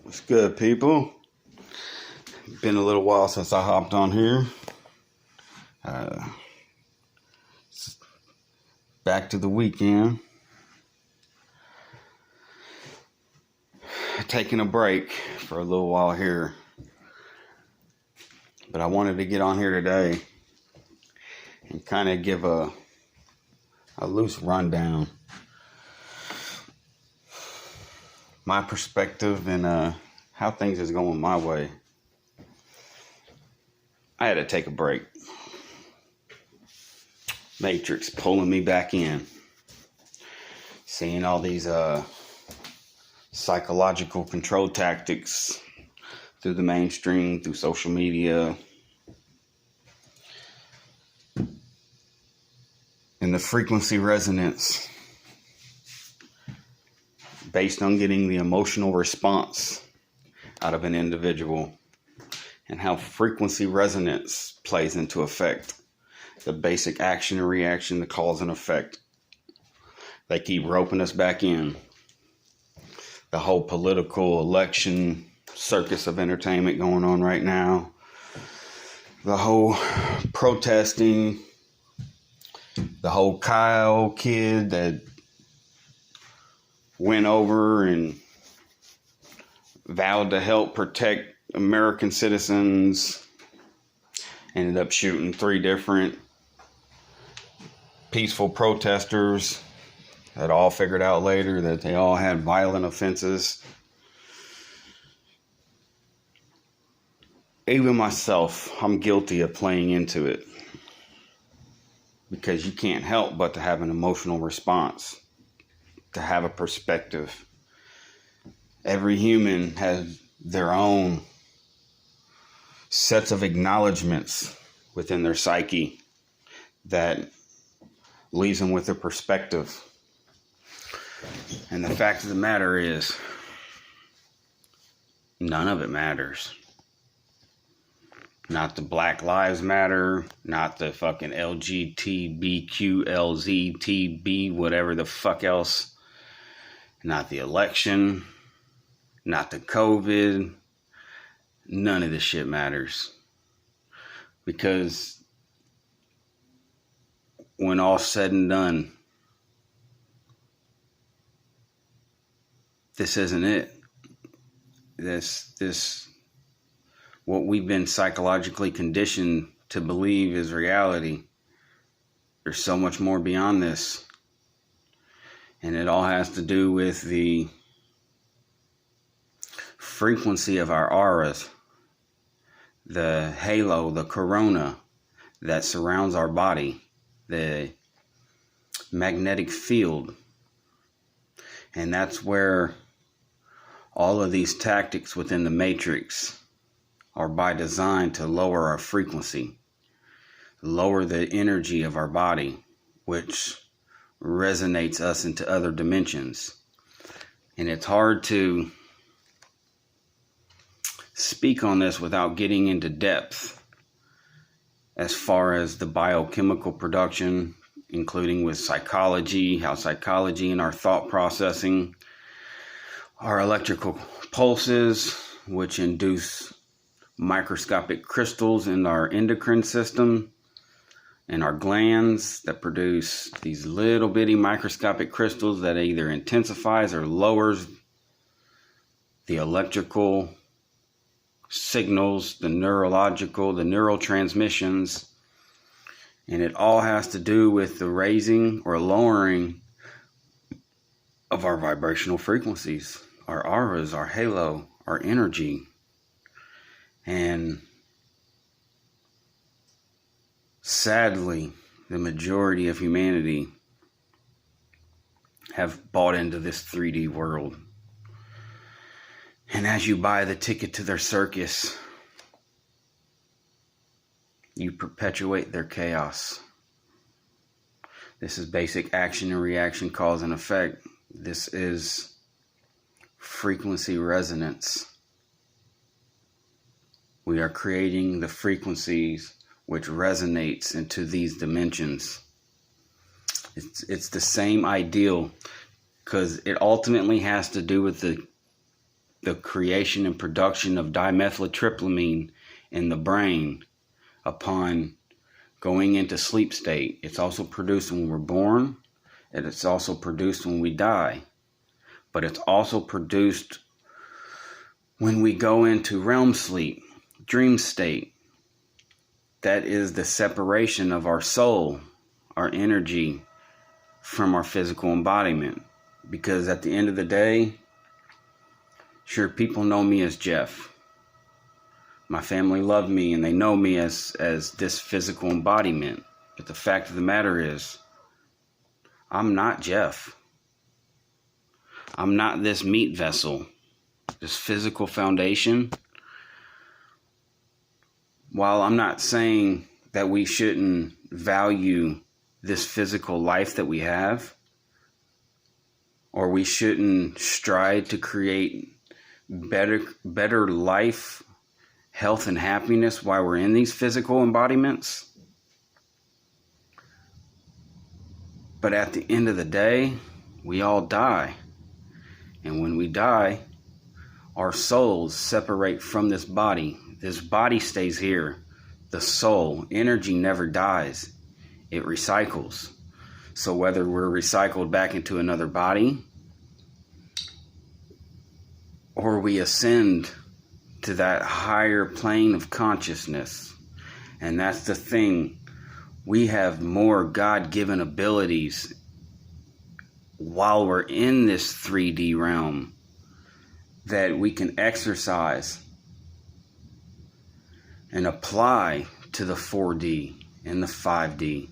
What's good, people? Been a little while since I hopped on here. Back to the weekend. Taking a break for a little while here. But I wanted to get on here today and kind of give a loose rundown. My perspective and how things is going my way. I had to take a break. Matrix pulling me back in. Seeing all these psychological control tactics through the mainstream, through social media. And the frequency resonance based on getting the emotional response out of an individual, and how frequency resonance plays into effect. The basic action and reaction, the cause and effect. They keep roping us back in. The whole political election circus of entertainment going on right now. The whole protesting. The whole Kyle kid that went over and vowed to help protect American citizens. Ended up shooting 3 different peaceful protesters that all figured out later that they all had violent offenses. Even myself, I'm guilty of playing into it. Because you can't help but to have an emotional response. To have a perspective. Every human has their own sets of acknowledgments within their psyche that leaves them with a perspective. And the fact of the matter is, none of it matters. Not the Black Lives Matter, not the fucking LGBTQLZTB, whatever the fuck else. Not the election, not the COVID. None of this shit matters. Because when all's said and done, this isn't it. This what we've been psychologically conditioned to believe is reality. There's so much more beyond this. And it all has to do with the frequency of our auras, the halo, the corona that surrounds our body, the magnetic field. And that's where all of these tactics within the matrix are by design to lower our frequency, lower the energy of our body, which resonates us into other dimensions. And it's hard to speak on this without getting into depth as far as the biochemical production, including with psychology, how psychology and our thought processing, our electrical pulses, which induce microscopic crystals in our endocrine system and our glands that produce these little bitty microscopic crystals that either intensifies or lowers the electrical signals, the neurological, the neurotransmissions. And it all has to do with the raising or lowering of our vibrational frequencies, our auras, our halo, our energy. And sadly, the majority of humanity have bought into this 3D world. And as you buy the ticket to their circus, you perpetuate their chaos. This is basic action and reaction, cause and effect. This is frequency resonance. We are creating the frequencies which resonates into these dimensions. It's the same ideal, because it ultimately has to do with the the creation and production of dimethyltryptamine in the brain upon going into sleep state. It's also produced when we're born, and it's also produced when we die. But it's also produced when we go into REM sleep, dream state. That is the separation of our soul, our energy, from our physical embodiment. Because at the end of the day, sure, people know me as Jeff. My family love me and they know me as this physical embodiment. But the fact of the matter is, I'm not Jeff. I'm not this meat vessel, this physical foundation. While I'm not saying that we shouldn't value this physical life that we have, or we shouldn't strive to create better life, health, and happiness while we're in these physical embodiments. But at the end of the day, we all die. And when we die, our souls separate from this body. This body stays here. The soul, energy never dies. It recycles. So whether we're recycled back into another body, or we ascend to that higher plane of consciousness. And that's the thing. We have more God-given abilities while we're in this 3D realm that we can exercise and apply to the 4D and the 5D.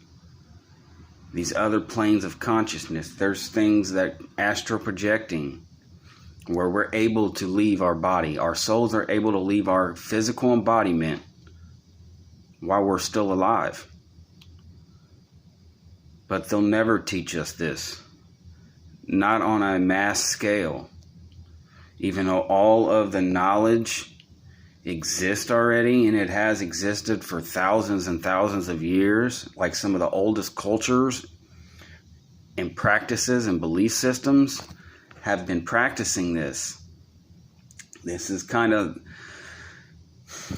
These other planes of consciousness. There's things that astral projecting, where we're able to leave our body. Our souls are able to leave our physical embodiment while we're still alive. But they'll never teach us this. Not on a mass scale. Even though all of the knowledge exists already, and it has existed for thousands and thousands of years, like some of the oldest cultures and practices and belief systems have been practicing this. This is kind of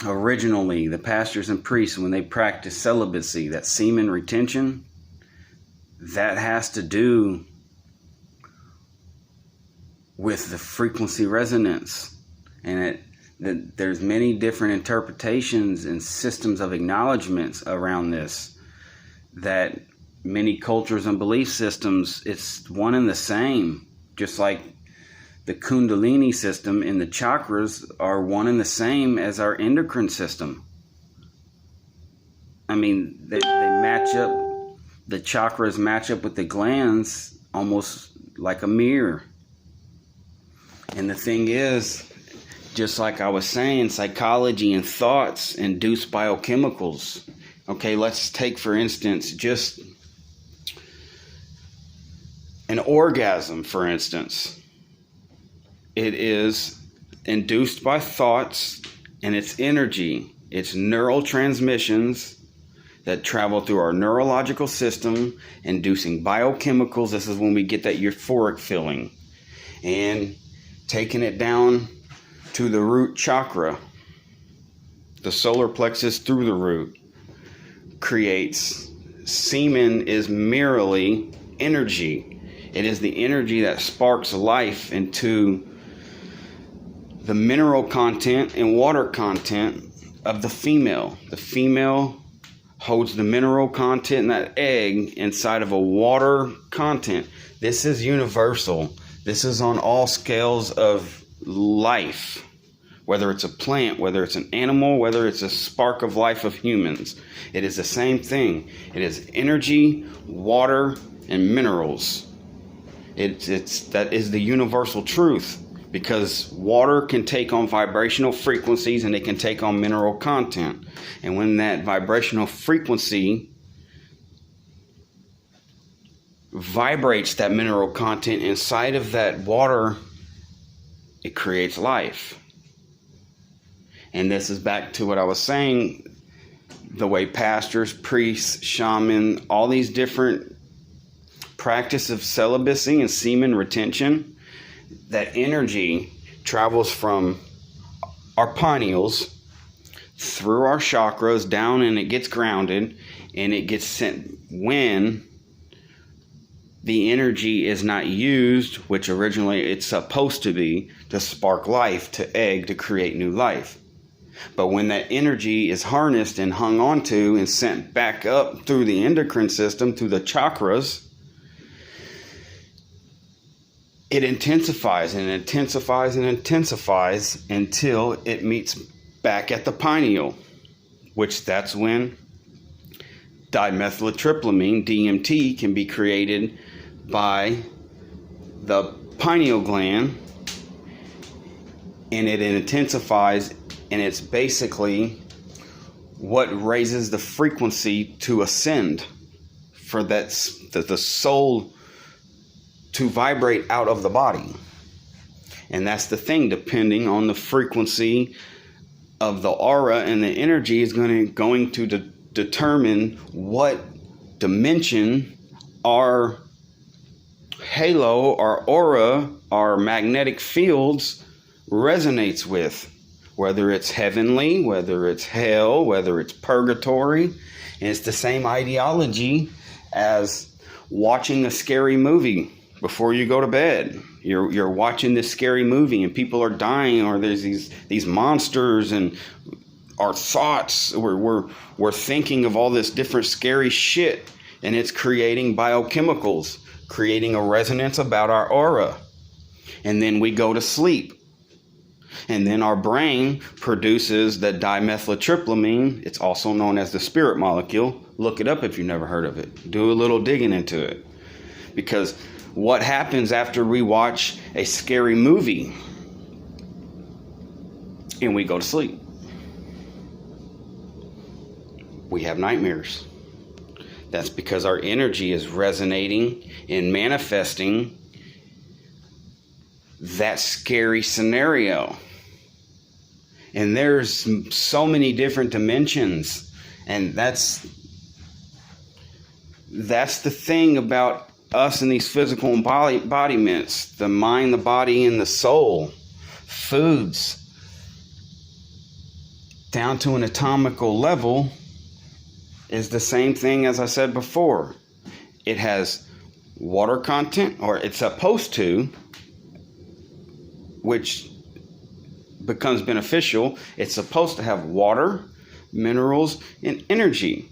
originally the pastors and priests, when they practice celibacy, that semen retention, that has to do with the frequency resonance. And there's many different interpretations and systems of acknowledgments around this, that many cultures and belief systems, it's one and the same. Just like the Kundalini system and the chakras are one and the same as our endocrine system. I mean, they match up, the chakras match up with the glands almost like a mirror. And the thing is, just like I was saying, psychology and thoughts induce biochemicals. Okay, let's take, for instance, just an orgasm, for instance. It is induced by thoughts, and it's energy. It's neural transmissions that travel through our neurological system, inducing biochemicals. This is when we get that euphoric feeling. And taking it down to the root chakra, the solar plexus through the root, creates semen is merely energy. It is the energy that sparks life into the mineral content and water content of the female. The female holds the mineral content in that egg inside of a water content. This is universal. This is on all scales of life. Whether it's a plant, whether it's an animal, whether it's a spark of life of humans. It is the same thing. It is energy, water, and minerals. That is the universal truth, because water can take on vibrational frequencies and it can take on mineral content. And when that vibrational frequency vibrates that mineral content inside of that water, it creates life. And this is back to what I was saying, the way pastors, priests, shaman, all these different practice of celibacy and semen retention, that energy travels from our pineals through our chakras down, and it gets grounded, and it gets sent when the energy is not used, which originally it's supposed to be, to spark life, to egg, to create new life. But when that energy is harnessed and hung onto and sent back up through the endocrine system, through the chakras, it intensifies and intensifies and intensifies until it meets back at the pineal, which that's when dimethyltryptamine, DMT, can be created by the pineal gland, and it intensifies, and it's basically what raises the frequency to ascend for the soul to vibrate out of the body. And that's the thing, depending on the frequency of the aura and the energy is going to determine what dimension our halo, our aura, our magnetic fields resonates with, whether it's heavenly, whether it's hell, whether it's purgatory. And it's the same ideology as watching a scary movie before you go to bed. You're watching this scary movie and people are dying, or there's these monsters, and our thoughts, we're thinking of all this different scary shit, and it's creating biochemicals, creating a resonance about our aura. And then we go to sleep. And then our brain produces the dimethyltryptamine. It's also known as the spirit molecule. Look it up if you've never heard of it. Do a little digging into it. Because what happens after we watch a scary movie and we go to sleep? We have nightmares. That's because our energy is resonating and manifesting that scary scenario. And there's so many different dimensions. And that's the thing about us and these physical embodiments, the mind, the body, and the soul. Foods, down to an atomical level, is the same thing as I said before. It has water content, or it's supposed to, which becomes beneficial. It's supposed to have water, minerals, and energy,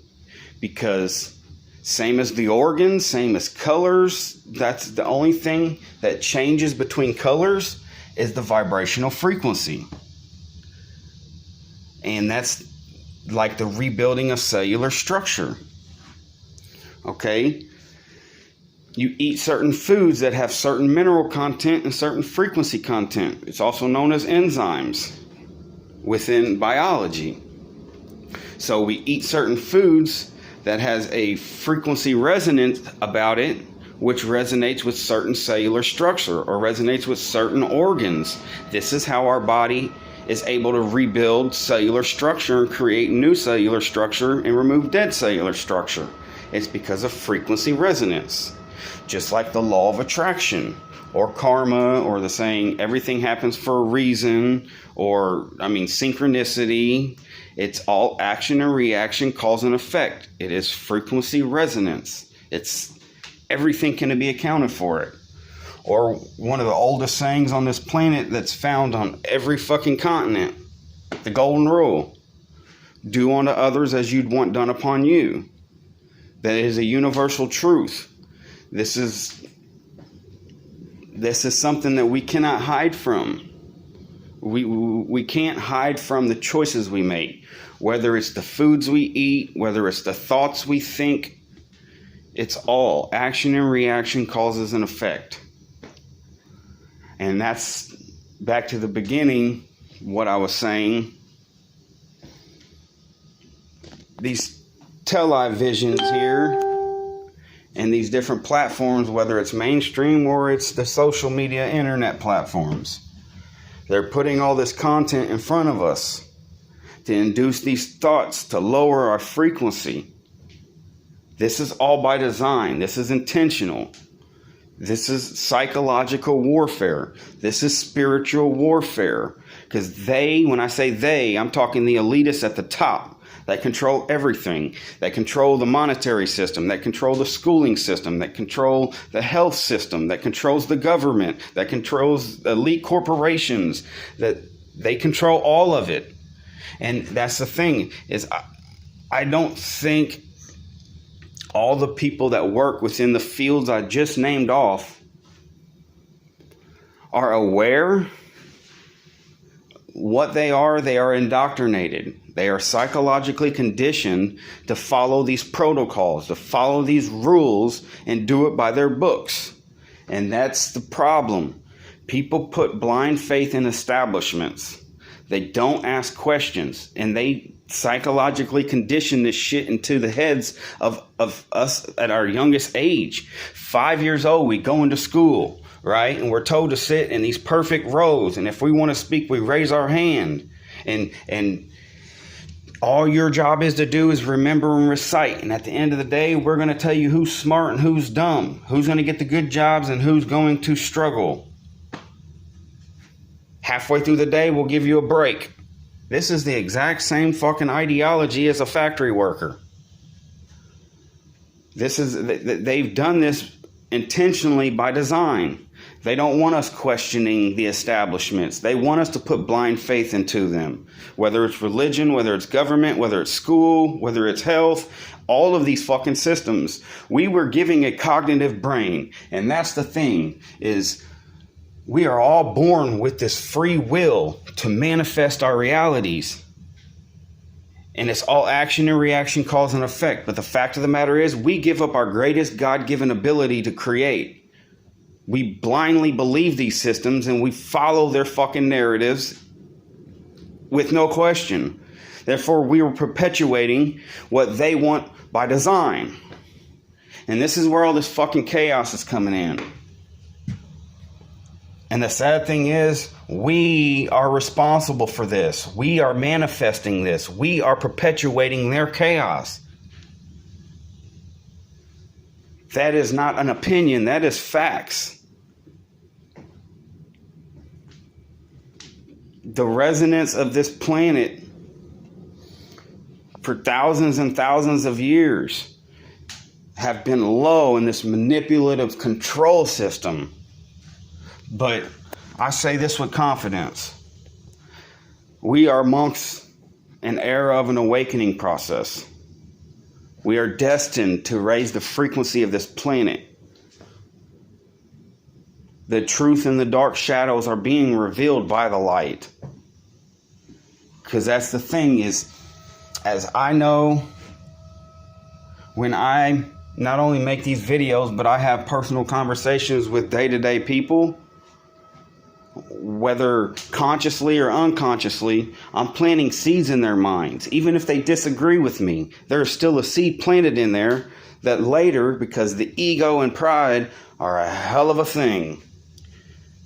because same as the organs, same as colors, that's the only thing that changes between colors is the vibrational frequency. And that's like the rebuilding of cellular structure. Okay? You eat certain foods that have certain mineral content and certain frequency content. It's also known as enzymes within biology. So we eat certain foods that has a frequency resonance about it, which resonates with certain cellular structure or resonates with certain organs. This is how our body is able to rebuild cellular structure and create new cellular structure and remove dead cellular structure. It's because of frequency resonance. Just like the law of attraction or karma, or the saying everything happens for a reason, or synchronicity. It's all action and reaction, cause and effect. It is frequency resonance. It's everything can be accounted for it. Or one of the oldest sayings on this planet that's found on every fucking continent, the golden rule: do unto others as you'd want done upon you. That is a universal truth. This is something that we cannot hide from. We can't hide from the choices we make, whether it's the foods we eat, whether it's the thoughts we think. It's all action and reaction, causes and effect. And that's back to the beginning, what I was saying. These televisions here and these different platforms, whether it's mainstream or it's the social media internet platforms, they're putting all this content in front of us to induce these thoughts to lower our frequency. This is all by design. This is intentional. This is psychological warfare. This is spiritual warfare. Because when I say they, I'm talking the elitists at the top that control everything, that control the monetary system, that control the schooling system, that control the health system, that controls the government, that controls elite corporations, that they control all of it. And that's the thing, is I don't think all the people that work within the fields I just named off are aware what they are indoctrinated. They are psychologically conditioned to follow these protocols, to follow these rules and do it by their books. And that's the problem. People put blind faith in establishments. They don't ask questions, and they psychologically condition this shit into the heads of us at our youngest age. 5 years old, we go into school, right? And we're told to sit in these perfect rows. And if we want to speak, we raise our hand. And all your job is to do is remember and recite. And at the end of the day, we're going to tell you who's smart and who's dumb, who's going to get the good jobs and who's going to struggle. Halfway through the day, we'll give you a break. This is the exact same fucking ideology as a factory worker. They've done this intentionally by design. They don't want us questioning the establishments. They want us to put blind faith into them. Whether it's religion, whether it's government, whether it's school, whether it's health, all of these fucking systems. We were giving a cognitive brain. And that's the thing, is we are all born with this free will to manifest our realities. And it's all action and reaction, cause and effect. But the fact of the matter is, we give up our greatest God-given ability to create. We blindly believe these systems and we follow their fucking narratives with no question. Therefore, we are perpetuating what they want by design. And this is where all this fucking chaos is coming in. And the sad thing is, we are responsible for this. We are manifesting this. We are perpetuating their chaos. That is not an opinion. That is facts. The resonance of this planet for thousands and thousands of years have been low in this manipulative control system. But I say this with confidence. We are amongst an era of an awakening process. We are destined to raise the frequency of this planet. The truth and the dark shadows are being revealed by the light. Because that's the thing, is, as I know, when I not only make these videos, but I have personal conversations with day-to-day people, whether consciously or unconsciously, I'm planting seeds in their minds. Even if they disagree with me, there's still a seed planted in there that later, because the ego and pride are a hell of a thing,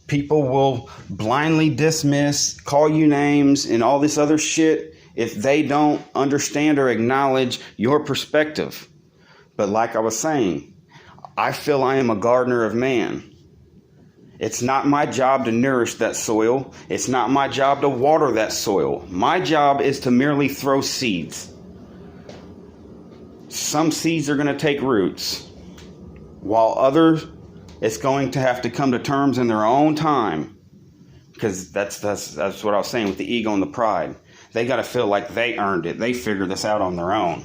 people will blindly dismiss, call you names, and all this other shit if they don't understand or acknowledge your perspective. But like I was saying, I feel I am a gardener of man. It's not my job to nourish that soil. It's not my job to water that soil. My job is to merely throw seeds. Some seeds are going to take roots, while others, it's going to have to come to terms in their own time. Because that's what I was saying with the ego and the pride. They got to feel like they earned it. They figured this out on their own.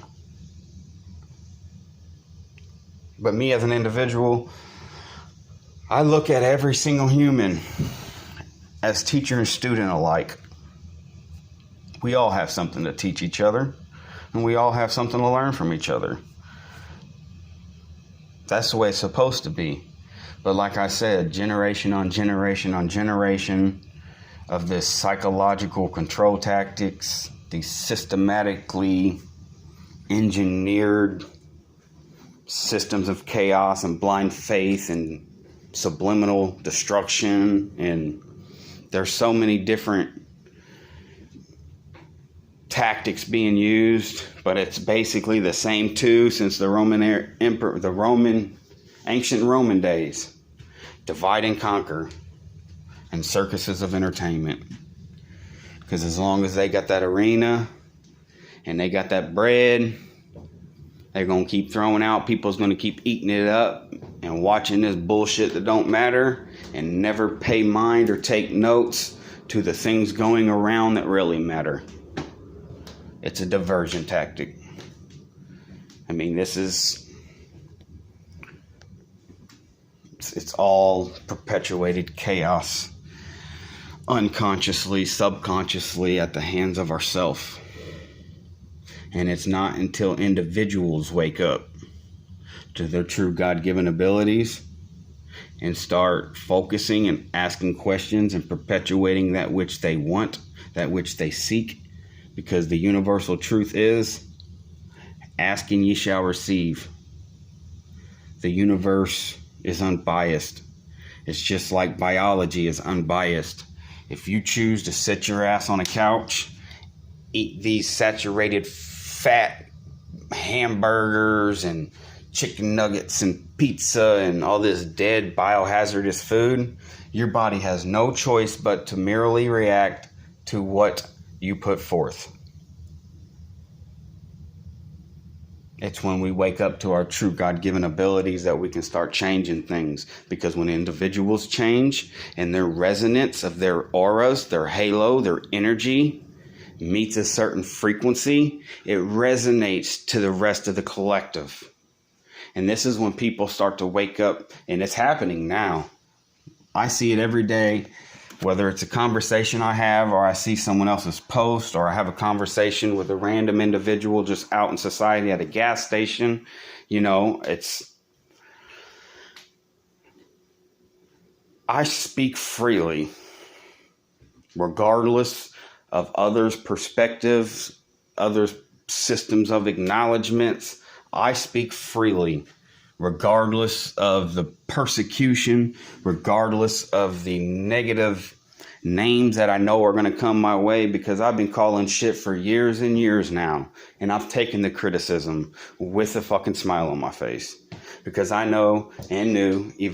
But me as an individual, I look at every single human as teacher and student alike. We all have something to teach each other, and we all have something to learn from each other. That's the way it's supposed to be. But like I said, generation on generation on generation of this psychological control tactics, these systematically engineered systems of chaos and blind faith and subliminal destruction, and there's so many different tactics being used, but it's basically the same two since the Roman emperor, the ancient Roman days. divide and conquer, and circuses of entertainment. Because as long as they got that arena and they got that bread, they're going to keep throwing out. People's going to keep eating it up and watching this bullshit that don't matter and never pay mind or take notes to the things going around that really matter. It's a diversion tactic. I mean, this is... It's all perpetuated chaos. Unconsciously, subconsciously, at the hands of ourselves. And it's not until individuals wake up to their true God-given abilities and start focusing and asking questions and perpetuating that which they want, that which they seek. Because the universal truth is, asking ye shall receive. The universe is unbiased. It's just like biology is unbiased. If you choose to sit your ass on a couch, eat these saturated fat hamburgers and chicken nuggets and pizza and all this dead biohazardous food, your body has no choice but to merely react to what you put forth. It's when we wake up to our true God-given abilities that we can start changing things. Because when individuals change and their resonance of their auras, their halo, their energy meets a certain frequency, it resonates to the rest of the collective. And this is when people start to wake up, and it's happening now. I see it every day, whether it's a conversation I have, or I see someone else's post, or I have a conversation with a random individual just out in society at a gas station. You know, I speak freely, regardless of others' perspectives, others' systems of acknowledgments. I speak freely, regardless of the persecution, regardless of the negative names that I know are going to come my way, because I've been calling shit for years and years now. And I've taken the criticism with a fucking smile on my face, because I know and knew eventually